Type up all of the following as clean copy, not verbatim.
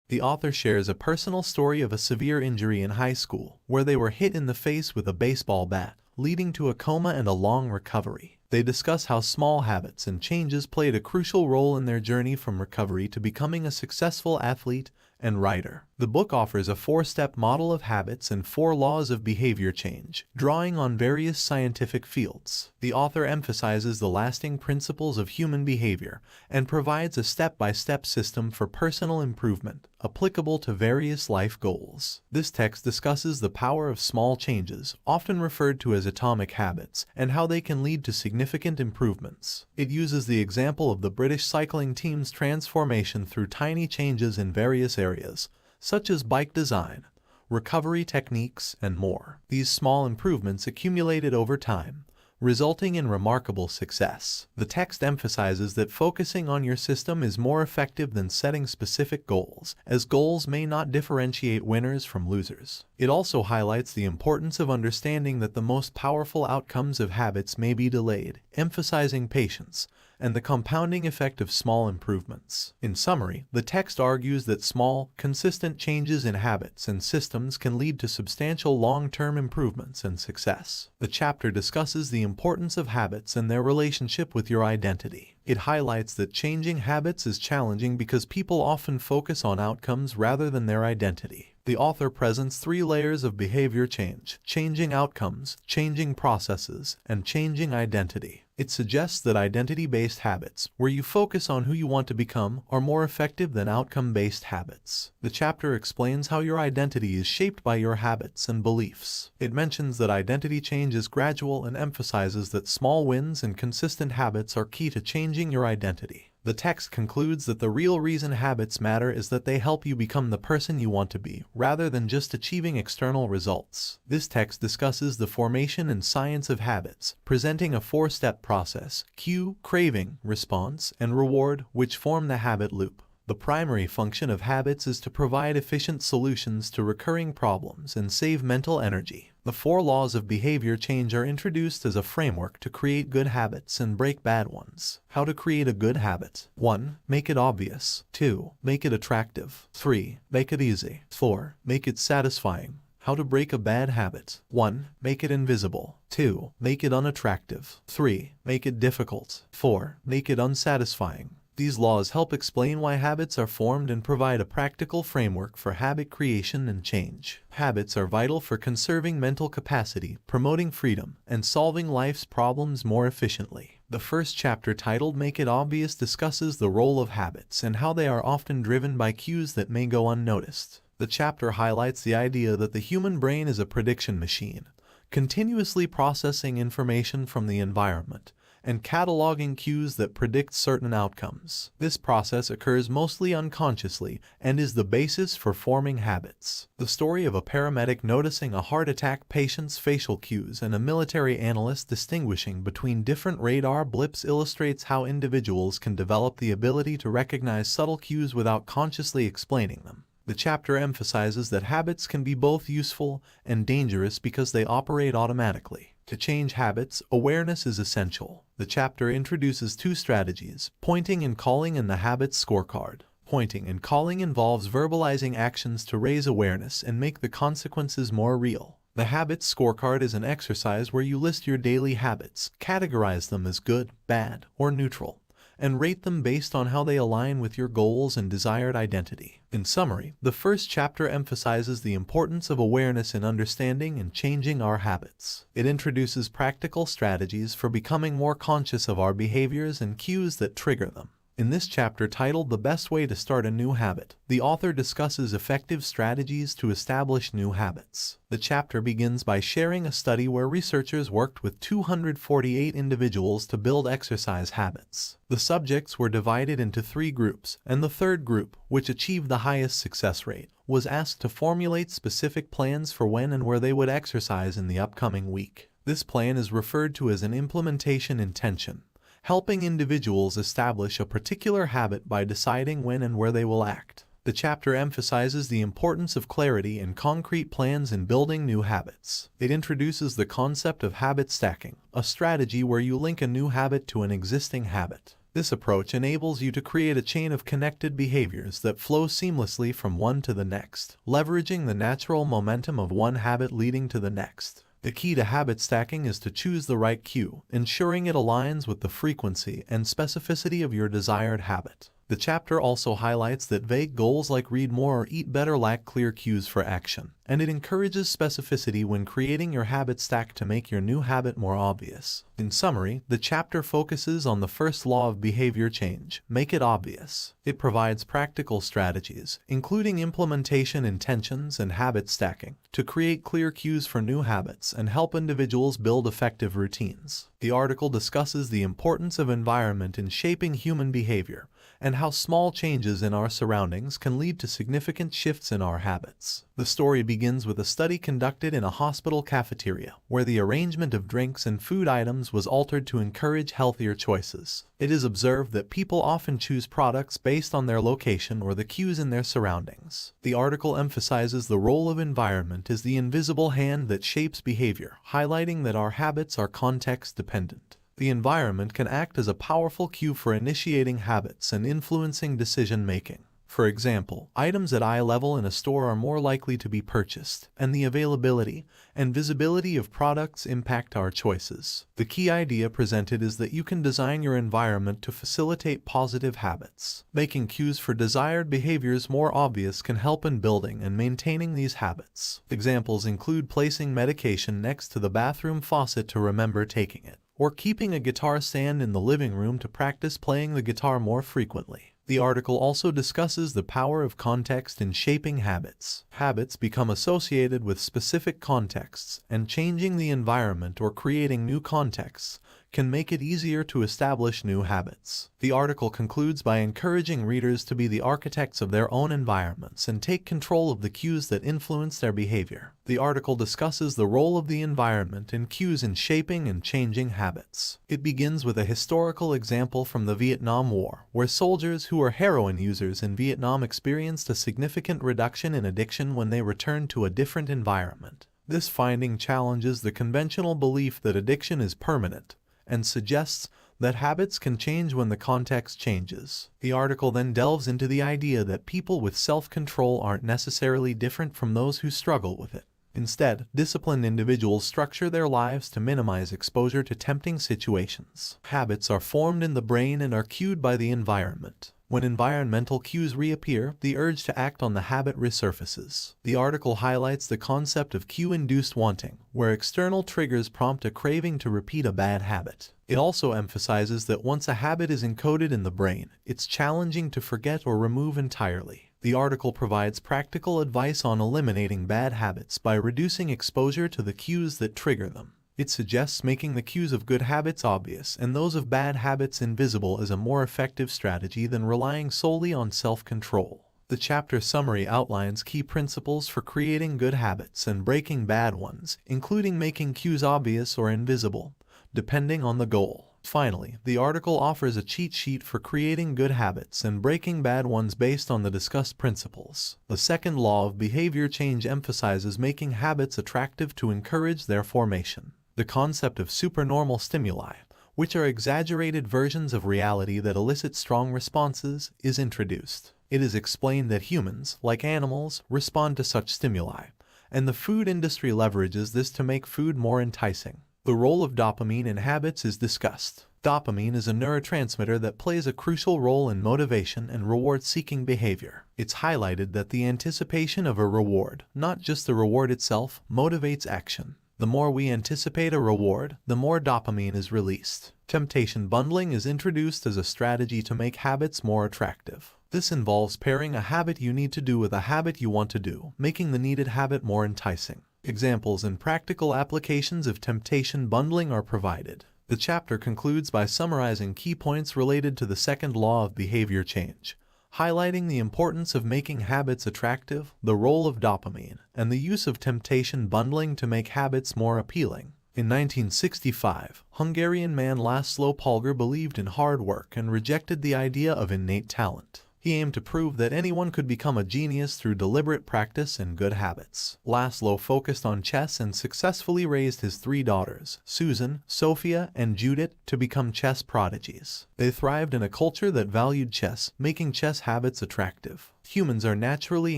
The author shares a personal story of a severe injury in high school, where they were hit in the face with a baseball bat, leading to a coma and a long recovery. They discuss how small habits and changes played a crucial role in their journey from recovery to becoming a successful athlete and writer. The book offers a 4-step model of habits and 4 laws of behavior change, drawing on various scientific fields. The author emphasizes the lasting principles of human behavior and provides a step-by-step system for personal improvement, applicable to various life goals. This text discusses the power of small changes, often referred to as atomic habits, and how they can lead to significant improvements. It uses the example of the British cycling team's transformation through tiny changes in various areas, such as bike design, recovery techniques, and more. These small improvements accumulated over time, resulting in remarkable success. The text emphasizes that focusing on your system is more effective than setting specific goals, as goals may not differentiate winners from losers. It also highlights the importance of understanding that the most powerful outcomes of habits may be delayed, emphasizing patience and the compounding effect of small improvements. In summary, the text argues that small, consistent changes in habits and systems can lead to substantial long-term improvements and success. The chapter discusses the importance of habits and their relationship with your identity. It highlights that changing habits is challenging because people often focus on outcomes rather than their identity. The author presents 3 layers of behavior change: changing outcomes, changing processes, and changing identity. It suggests that identity-based habits, where you focus on who you want to become, are more effective than outcome-based habits. The chapter explains how your identity is shaped by your habits and beliefs. It mentions that identity change is gradual and emphasizes that small wins and consistent habits are key to changing your identity. The text concludes that the real reason habits matter is that they help you become the person you want to be, rather than just achieving external results. This text discusses the formation and science of habits, presenting a 4-step process: cue, craving, response, and reward, which form the habit loop. The primary function of habits is to provide efficient solutions to recurring problems and save mental energy. The 4 laws of behavior change are introduced as a framework to create good habits and break bad ones. How to create a good habit: 1. Make it obvious. 2. Make it attractive. 3. Make it easy. 4. Make it satisfying. How to break a bad habit: 1. Make it invisible. 2. Make it unattractive. 3. Make it difficult. 4. Make it unsatisfying. These laws help explain why habits are formed and provide a practical framework for habit creation and change. Habits are vital for conserving mental capacity, promoting freedom, and solving life's problems more efficiently. The first chapter, titled "Make It Obvious," discusses the role of habits and how they are often driven by cues that may go unnoticed. The chapter highlights the idea that the human brain is a prediction machine, continuously processing information from the environment and cataloging cues that predict certain outcomes. This process occurs mostly unconsciously and is the basis for forming habits. The story of a paramedic noticing a heart attack patient's facial cues and a military analyst distinguishing between different radar blips illustrates how individuals can develop the ability to recognize subtle cues without consciously explaining them. The chapter emphasizes that habits can be both useful and dangerous because they operate automatically. To change habits, awareness is essential. The chapter introduces 2 strategies: pointing and calling and the habits scorecard. Pointing and calling involves verbalizing actions to raise awareness and make the consequences more real. The habits scorecard is an exercise where you list your daily habits, categorize them as good, bad, or neutral, and rate them based on how they align with your goals and desired identity. In summary, the first chapter emphasizes the importance of awareness in understanding and changing our habits. It introduces practical strategies for becoming more conscious of our behaviors and cues that trigger them. In this chapter, titled "The Best Way to Start a New Habit," the author discusses effective strategies to establish new habits. The chapter begins by sharing a study where researchers worked with 248 individuals to build exercise habits. The subjects were divided into 3 groups, and the third group, which achieved the highest success rate, was asked to formulate specific plans for when and where they would exercise in the upcoming week. This plan is referred to as an implementation intention, helping individuals establish a particular habit by deciding when and where they will act. The chapter emphasizes the importance of clarity and concrete plans in building new habits. It introduces the concept of habit stacking, a strategy where you link a new habit to an existing habit. This approach enables you to create a chain of connected behaviors that flow seamlessly from one to the next, leveraging the natural momentum of one habit leading to the next. The key to habit stacking is to choose the right cue, ensuring it aligns with the frequency and specificity of your desired habit. The chapter also highlights that vague goals like read more or eat better lack clear cues for action, and it encourages specificity when creating your habit stack to make your new habit more obvious. In summary, the chapter focuses on the first law of behavior change: make it obvious. It provides practical strategies, including implementation intentions and habit stacking, to create clear cues for new habits and help individuals build effective routines. The article discusses the importance of environment in shaping human behavior, and how small changes in our surroundings can lead to significant shifts in our habits. The story begins with a study conducted in a hospital cafeteria, where the arrangement of drinks and food items was altered to encourage healthier choices. It is observed that people often choose products based on their location or the cues in their surroundings. The article emphasizes the role of environment as the invisible hand that shapes behavior, highlighting that our habits are context-dependent. The environment can act as a powerful cue for initiating habits and influencing decision-making. For example, items at eye level in a store are more likely to be purchased, and the availability and visibility of products impact our choices. The key idea presented is that you can design your environment to facilitate positive habits. Making cues for desired behaviors more obvious can help in building and maintaining these habits. Examples include placing medication next to the bathroom faucet to remember taking it, or keeping a guitar stand in the living room to practice playing the guitar more frequently. The article also discusses the power of context in shaping habits. Habits become associated with specific contexts, and changing the environment or creating new contexts can make it easier to establish new habits. The article concludes by encouraging readers to be the architects of their own environments and take control of the cues that influence their behavior. The article discusses the role of the environment and cues in shaping and changing habits. It begins with a historical example from the Vietnam War, where soldiers who were heroin users in Vietnam experienced a significant reduction in addiction when they returned to a different environment. This finding challenges the conventional belief that addiction is permanent, and suggests that habits can change when the context changes. The article then delves into the idea that people with self-control aren't necessarily different from those who struggle with it. Instead, disciplined individuals structure their lives to minimize exposure to tempting situations. Habits are formed in the brain and are cued by the environment. When environmental cues reappear, the urge to act on the habit resurfaces. The article highlights the concept of cue-induced wanting, where external triggers prompt a craving to repeat a bad habit. It also emphasizes that once a habit is encoded in the brain, it's challenging to forget or remove entirely. The article provides practical advice on eliminating bad habits by reducing exposure to the cues that trigger them. It suggests making the cues of good habits obvious and those of bad habits invisible as a more effective strategy than relying solely on self-control. The chapter summary outlines key principles for creating good habits and breaking bad ones, including making cues obvious or invisible, depending on the goal. Finally, the article offers a cheat sheet for creating good habits and breaking bad ones based on the discussed principles. The second law of behavior change emphasizes making habits attractive to encourage their formation. The concept of supernormal stimuli, which are exaggerated versions of reality that elicit strong responses, is introduced. It is explained that humans, like animals, respond to such stimuli, and the food industry leverages this to make food more enticing. The role of dopamine in habits is discussed. Dopamine is a neurotransmitter that plays a crucial role in motivation and reward-seeking behavior. It's highlighted that the anticipation of a reward, not just the reward itself, motivates action. The more we anticipate a reward, the more dopamine is released. Temptation bundling is introduced as a strategy to make habits more attractive. This involves pairing a habit you need to do with a habit you want to do, making the needed habit more enticing. Examples and practical applications of temptation bundling are provided. The chapter concludes by summarizing key points related to the second law of behavior change, highlighting the importance of making habits attractive, the role of dopamine, and the use of temptation bundling to make habits more appealing. In 1965, Hungarian man Laszlo Polgar believed in hard work and rejected the idea of innate talent. He aimed to prove that anyone could become a genius through deliberate practice and good habits. Laszlo focused on chess and successfully raised his 3 daughters, Susan, Sophia, and Judith, to become chess prodigies. They thrived in a culture that valued chess, making chess habits attractive. Humans are naturally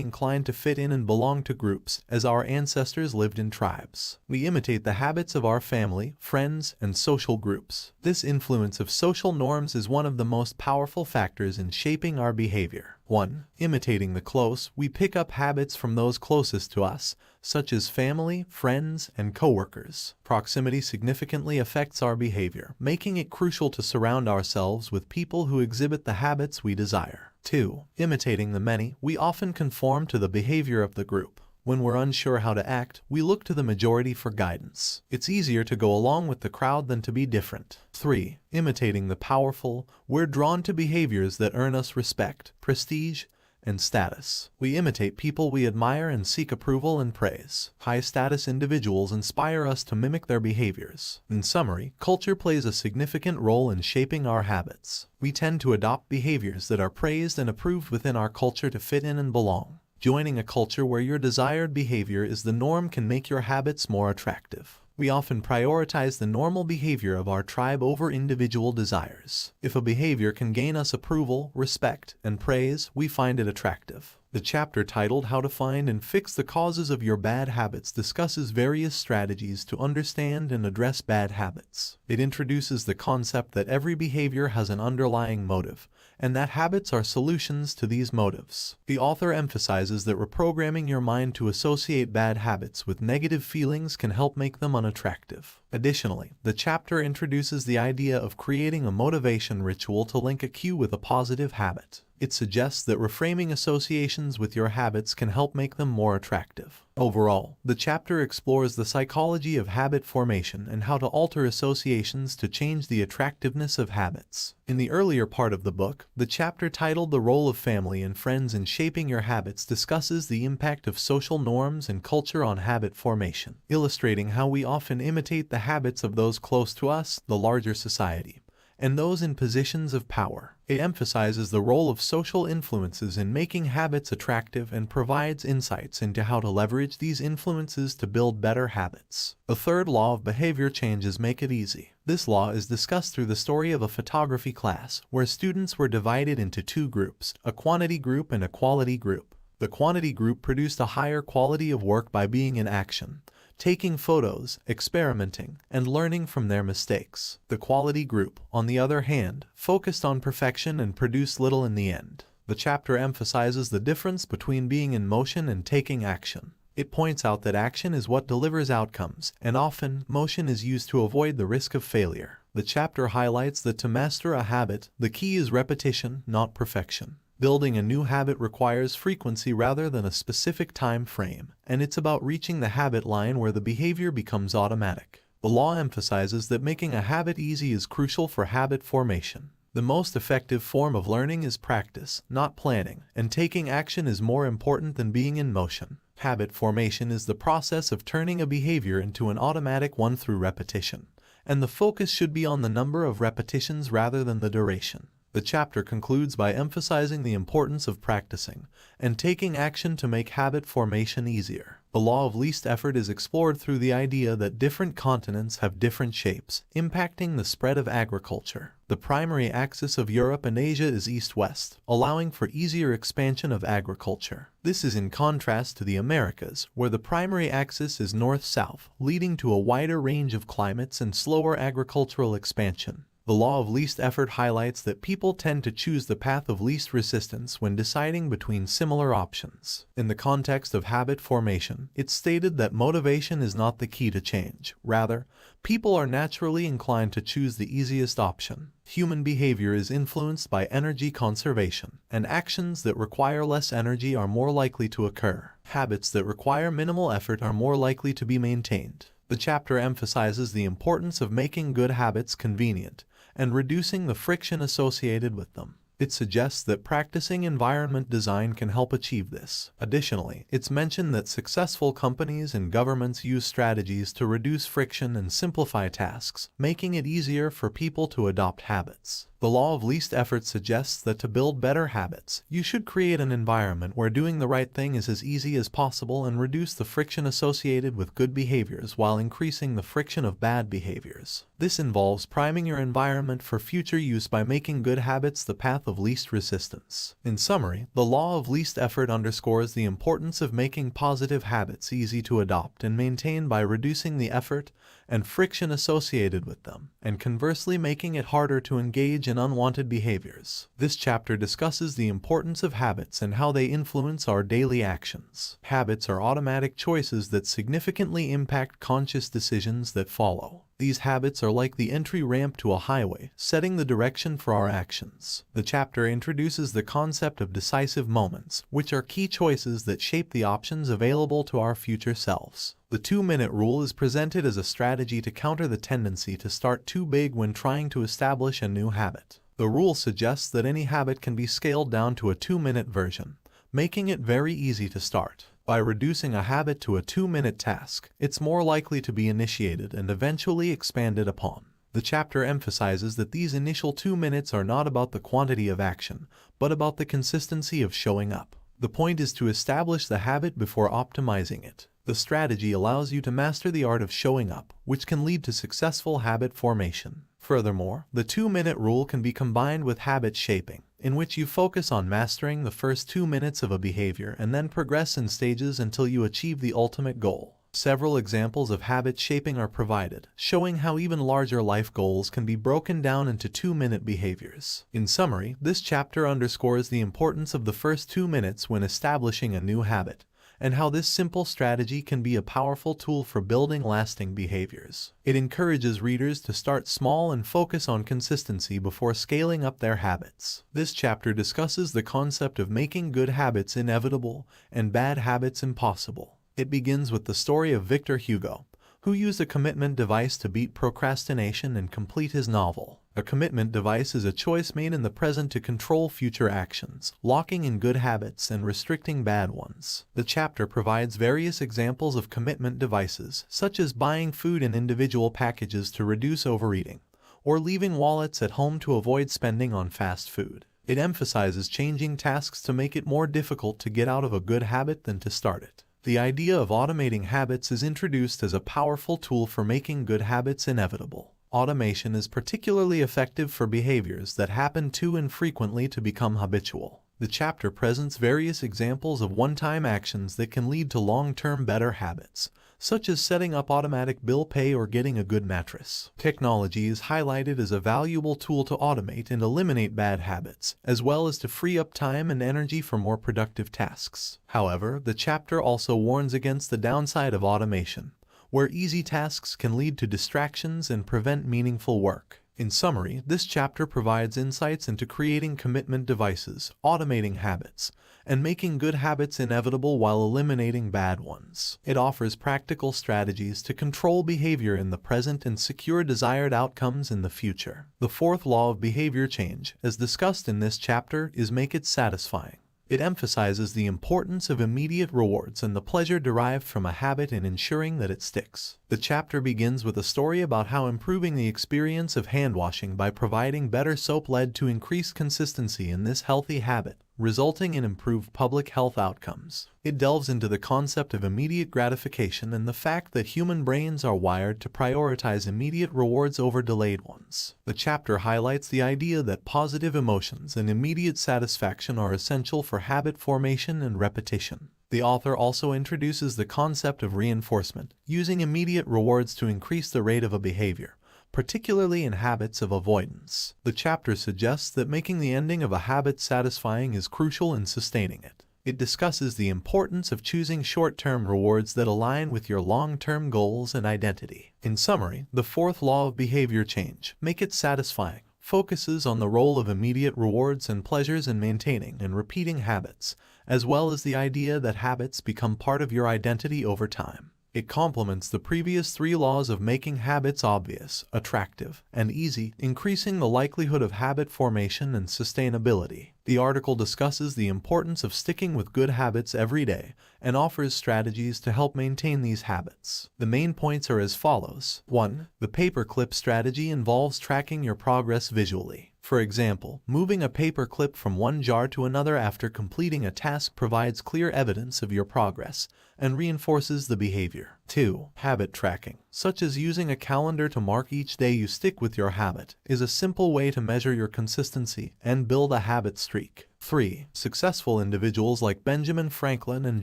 inclined to fit in and belong to groups, as our ancestors lived in tribes. We imitate the habits of our family, friends, and social groups. This influence of social norms is one of the most powerful factors in shaping our behavior. 1. Imitating the close, we pick up habits from those closest to us, such as family, friends, and coworkers. Proximity significantly affects our behavior, making it crucial to surround ourselves with people who exhibit the habits we desire. 2. Imitating the many, we often conform to the behavior of the group. When we're unsure how to act, we look to the majority for guidance. It's easier to go along with the crowd than to be different. 3. Imitating the powerful, we're drawn to behaviors that earn us respect, prestige, and status. We imitate people we admire and seek approval and praise. High-status individuals inspire us to mimic their behaviors. In summary, culture plays a significant role in shaping our habits. We tend to adopt behaviors that are praised and approved within our culture to fit in and belong. Joining a culture where your desired behavior is the norm can make your habits more attractive. We often prioritize the normal behavior of our tribe over individual desires. If a behavior can gain us approval, respect, and praise, we find it attractive. The chapter titled How to Find and Fix the Causes of Your Bad Habits discusses various strategies to understand and address bad habits. It introduces the concept that every behavior has an underlying motive, and that habits are solutions to these motives. The author emphasizes that reprogramming your mind to associate bad habits with negative feelings can help make them unattractive. Additionally, the chapter introduces the idea of creating a motivation ritual to link a cue with a positive habit. It suggests that reframing associations with your habits can help make them more attractive. Overall, the chapter explores the psychology of habit formation and how to alter associations to change the attractiveness of habits. In the earlier part of the book, the chapter titled The Role of Family and Friends in Shaping Your Habits discusses the impact of social norms and culture on habit formation, illustrating how we often imitate the habits of those close to us, the larger society, and those in positions of power. It emphasizes the role of social influences in making habits attractive and provides insights into how to leverage these influences to build better habits. The third law of behavior changes make it easy. This law is discussed through the story of a photography class, where students were divided into 2 groups, a quantity group and a quality group. The quantity group produced a higher quality of work by being in action, taking photos, experimenting, and learning from their mistakes. The quality group, on the other hand, focused on perfection and produced little in the end. The chapter emphasizes the difference between being in motion and taking action. It points out that action is what delivers outcomes, and often, motion is used to avoid the risk of failure. The chapter highlights that to master a habit, the key is repetition, not perfection. Building a new habit requires frequency rather than a specific time frame, and it's about reaching the habit line where the behavior becomes automatic. The law emphasizes that making a habit easy is crucial for habit formation. The most effective form of learning is practice, not planning, and taking action is more important than being in motion. Habit formation is the process of turning a behavior into an automatic one through repetition, and the focus should be on the number of repetitions rather than the duration. The chapter concludes by emphasizing the importance of practicing and taking action to make habit formation easier. The law of least effort is explored through the idea that different continents have different shapes, impacting the spread of agriculture. The primary axis of Europe and Asia is east-west, allowing for easier expansion of agriculture. This is in contrast to the Americas, where the primary axis is north-south, leading to a wider range of climates and slower agricultural expansion. The law of least effort highlights that people tend to choose the path of least resistance when deciding between similar options. In the context of habit formation, it's stated that motivation is not the key to change. Rather, people are naturally inclined to choose the easiest option. Human behavior is influenced by energy conservation, and actions that require less energy are more likely to occur. Habits that require minimal effort are more likely to be maintained. The chapter emphasizes the importance of making good habits convenient and reducing the friction associated with them. It suggests that practicing environment design can help achieve this. Additionally, it's mentioned that successful companies and governments use strategies to reduce friction and simplify tasks, making it easier for people to adopt habits. The law of least effort suggests that to build better habits, you should create an environment where doing the right thing is as easy as possible and reduce the friction associated with good behaviors while increasing the friction of bad behaviors. This involves priming your environment for future use by making good habits the path of least resistance. In summary, the law of least effort underscores the importance of making positive habits easy to adopt and maintain by reducing the effort and friction associated with them, and conversely making it harder to engage in unwanted behaviors. This chapter discusses the importance of habits and how they influence our daily actions. Habits are automatic choices that significantly impact conscious decisions that follow. These habits are like the entry ramp to a highway, setting the direction for our actions. The chapter introduces the concept of decisive moments, which are key choices that shape the options available to our future selves. The 2-minute rule is presented as a strategy to counter the tendency to start too big when trying to establish a new habit. The rule suggests that any habit can be scaled down to a 2-minute version, making it very easy to start. By reducing a habit to a 2-minute task, it's more likely to be initiated and eventually expanded upon. The chapter emphasizes that these initial 2 minutes are not about the quantity of action, but about the consistency of showing up. The point is to establish the habit before optimizing it. The strategy allows you to master the art of showing up, which can lead to successful habit formation. Furthermore, the 2-minute rule can be combined with habit shaping, in which you focus on mastering the first 2 minutes of a behavior and then progress in stages until you achieve the ultimate goal. Several examples of habit shaping are provided, showing how even larger life goals can be broken down into 2-minute behaviors. In summary, this chapter underscores the importance of the first 2 minutes when establishing a new habit, and how this simple strategy can be a powerful tool for building lasting behaviors. It encourages readers to start small and focus on consistency before scaling up their habits. This chapter discusses the concept of making good habits inevitable and bad habits impossible. It begins with the story of Victor Hugo, who used a commitment device to beat procrastination and complete his novel. A commitment device is a choice made in the present to control future actions, locking in good habits and restricting bad ones. The chapter provides various examples of commitment devices, such as buying food in individual packages to reduce overeating, or leaving wallets at home to avoid spending on fast food. It emphasizes changing tasks to make it more difficult to get out of a good habit than to start it. The idea of automating habits is introduced as a powerful tool for making good habits inevitable. Automation is particularly effective for behaviors that happen too infrequently to become habitual. The chapter presents various examples of one-time actions that can lead to long-term better habits, such as setting up automatic bill pay or getting a good mattress. Technology is highlighted as a valuable tool to automate and eliminate bad habits, as well as to free up time and energy for more productive tasks. However, the chapter also warns against the downside of automation, where easy tasks can lead to distractions and prevent meaningful work. In summary, this chapter provides insights into creating commitment devices, automating habits, and making good habits inevitable while eliminating bad ones. It offers practical strategies to control behavior in the present and secure desired outcomes in the future. The fourth law of behavior change, as discussed in this chapter, is make it satisfying. It emphasizes the importance of immediate rewards and the pleasure derived from a habit in ensuring that it sticks. The chapter begins with a story about how improving the experience of hand washing by providing better soap led to increased consistency in this healthy habit, resulting in improved public health outcomes. It delves into the concept of immediate gratification and the fact that human brains are wired to prioritize immediate rewards over delayed ones. The chapter highlights the idea that positive emotions and immediate satisfaction are essential for habit formation and repetition. The author also introduces the concept of reinforcement, using immediate rewards to increase the rate of a behavior, particularly in habits of avoidance. The chapter suggests that making the ending of a habit satisfying is crucial in sustaining it. It discusses the importance of choosing short-term rewards that align with your long-term goals and identity. In summary, the fourth law of behavior change, make it satisfying, focuses on the role of immediate rewards and pleasures in maintaining and repeating habits, as well as the idea that habits become part of your identity over time. It complements the previous 3 laws of making habits obvious, attractive, and easy, increasing the likelihood of habit formation and sustainability. The article discusses the importance of sticking with good habits every day and offers strategies to help maintain these habits. The main points are as follows. 1. The paperclip strategy involves tracking your progress visually. For example, moving a paper clip from one jar to another after completing a task provides clear evidence of your progress and reinforces the behavior. 2. Habit tracking, such as using a calendar to mark each day you stick with your habit, is a simple way to measure your consistency and build a habit streak. 3. Successful individuals like Benjamin Franklin and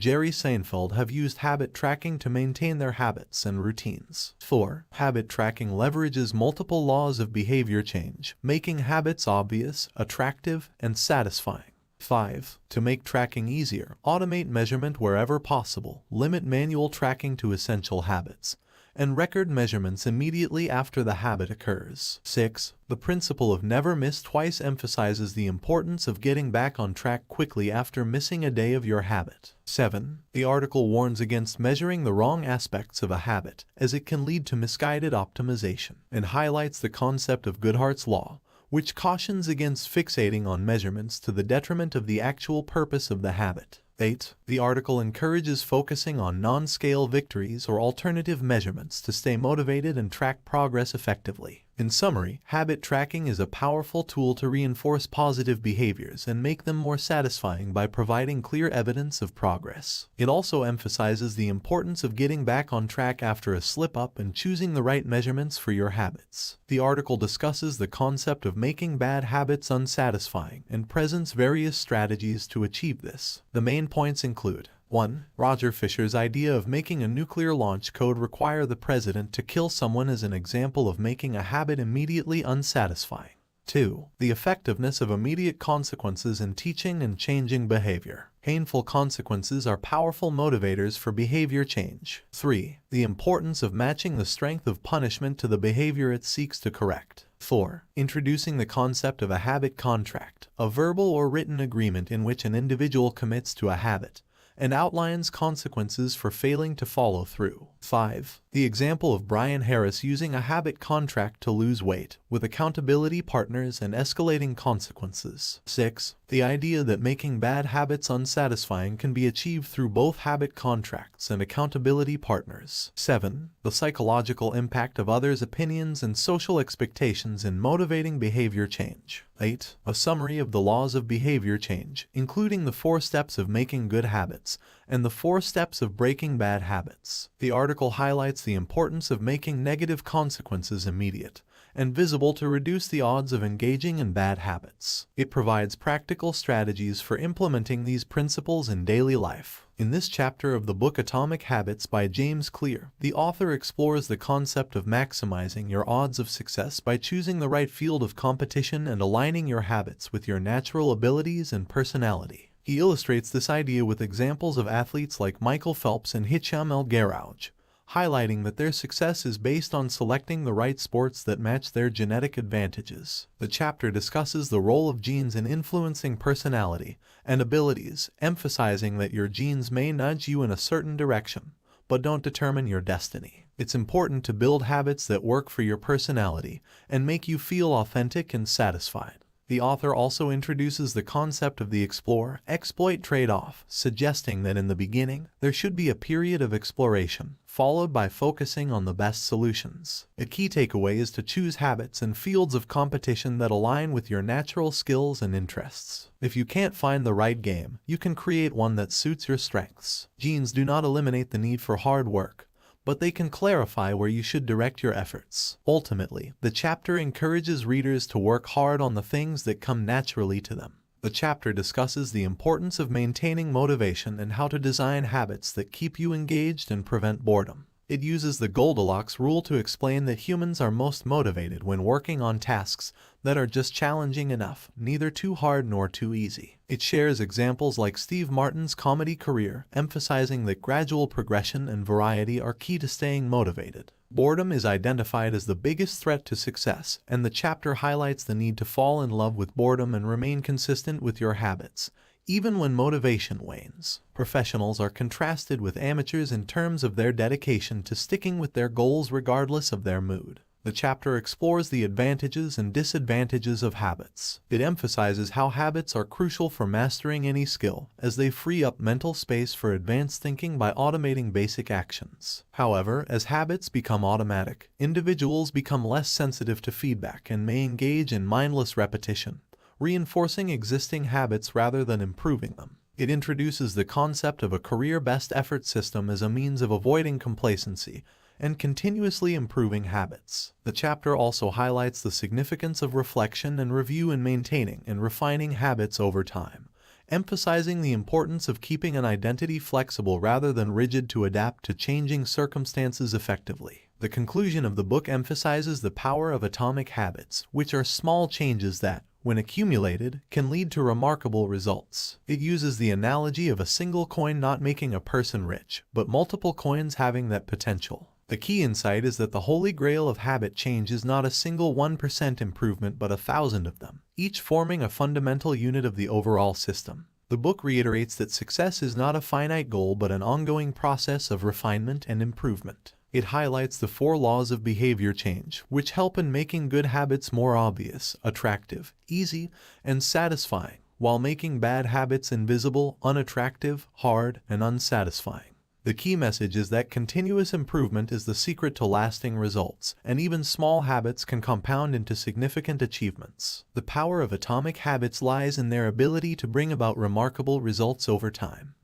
Jerry Seinfeld have used habit tracking to maintain their habits and routines. 4. Habit tracking leverages multiple laws of behavior change, making habits obvious, attractive, and satisfying. 5. To make tracking easier, automate measurement wherever possible, limit manual tracking to essential habits, and record measurements immediately after the habit occurs. 6. The principle of never miss twice emphasizes the importance of getting back on track quickly after missing a day of your habit. 7. The article warns against measuring the wrong aspects of a habit, as it can lead to misguided optimization, and highlights the concept of Goodhart's law, which cautions against fixating on measurements to the detriment of the actual purpose of the habit. 8. The article encourages focusing on non-scale victories or alternative measurements to stay motivated and track progress effectively. In summary, habit tracking is a powerful tool to reinforce positive behaviors and make them more satisfying by providing clear evidence of progress. It also emphasizes the importance of getting back on track after a slip-up and choosing the right measurements for your habits. The article discusses the concept of making bad habits unsatisfying and presents various strategies to achieve this. The main points include: 1. Roger Fisher's idea of making a nuclear launch code require the president to kill someone as an example of making a habit immediately unsatisfying. 2. The effectiveness of immediate consequences in teaching and changing behavior. Painful consequences are powerful motivators for behavior change. 3. The importance of matching the strength of punishment to the behavior it seeks to correct. 4. Introducing the concept of a habit contract, a verbal or written agreement in which an individual commits to a habit and outlines consequences for failing to follow through. 5. The example of Brian Harris using a habit contract to lose weight, with accountability partners and escalating consequences. 6. The idea that making bad habits unsatisfying can be achieved through both habit contracts and accountability partners. 7. The psychological impact of others' opinions and social expectations in motivating behavior change. 8. A summary of the laws of behavior change, including the 4 steps of making good habits and the 4 steps of breaking bad habits. The article highlights the importance of making negative consequences immediate and visible to reduce the odds of engaging in bad habits. It provides practical strategies for implementing these principles in daily life. In this chapter of the book Atomic Habits by James Clear, the author explores the concept of maximizing your odds of success by choosing the right field of competition and aligning your habits with your natural abilities and personality. He illustrates this idea with examples of athletes like Michael Phelps and Hicham El Guerrouj, highlighting that their success is based on selecting the right sports that match their genetic advantages. The chapter discusses the role of genes in influencing personality and abilities, emphasizing that your genes may nudge you in a certain direction, but don't determine your destiny. It's important to build habits that work for your personality and make you feel authentic and satisfied. The author also introduces the concept of the explore-exploit trade-off, suggesting that in the beginning, there should be a period of exploration, followed by focusing on the best solutions. A key takeaway is to choose habits and fields of competition that align with your natural skills and interests. If you can't find the right game, you can create one that suits your strengths. Genes do not eliminate the need for hard work, but they can clarify where you should direct your efforts. Ultimately, the chapter encourages readers to work hard on the things that come naturally to them. The chapter discusses the importance of maintaining motivation and how to design habits that keep you engaged and prevent boredom. It uses the Goldilocks rule to explain that humans are most motivated when working on tasks that are just challenging enough, neither too hard nor too easy. It shares examples like Steve Martin's comedy career, emphasizing that gradual progression and variety are key to staying motivated. Boredom is identified as the biggest threat to success, and the chapter highlights the need to fall in love with boredom and remain consistent with your habits, even when motivation wanes. Professionals are contrasted with amateurs in terms of their dedication to sticking with their goals regardless of their mood. The chapter explores the advantages and disadvantages of habits. It emphasizes how habits are crucial for mastering any skill, as they free up mental space for advanced thinking by automating basic actions. However, as habits become automatic, individuals become less sensitive to feedback and may engage in mindless repetition, reinforcing existing habits rather than improving them. It introduces the concept of a career best effort system as a means of avoiding complacency and continuously improving habits. The chapter also highlights the significance of reflection and review in maintaining and refining habits over time, emphasizing the importance of keeping an identity flexible rather than rigid to adapt to changing circumstances effectively. The conclusion of the book emphasizes the power of atomic habits, which are small changes that, when accumulated, can lead to remarkable results. It uses the analogy of a single coin not making a person rich, but multiple coins having that potential. The key insight is that the holy grail of habit change is not a single 1% improvement but 1,000 of them, each forming a fundamental unit of the overall system. The book reiterates that success is not a finite goal but an ongoing process of refinement and improvement. It highlights the 4 laws of behavior change, which help in making good habits more obvious, attractive, easy, and satisfying, while making bad habits invisible, unattractive, hard, and unsatisfying. The key message is that continuous improvement is the secret to lasting results, and even small habits can compound into significant achievements. The power of atomic habits lies in their ability to bring about remarkable results over time.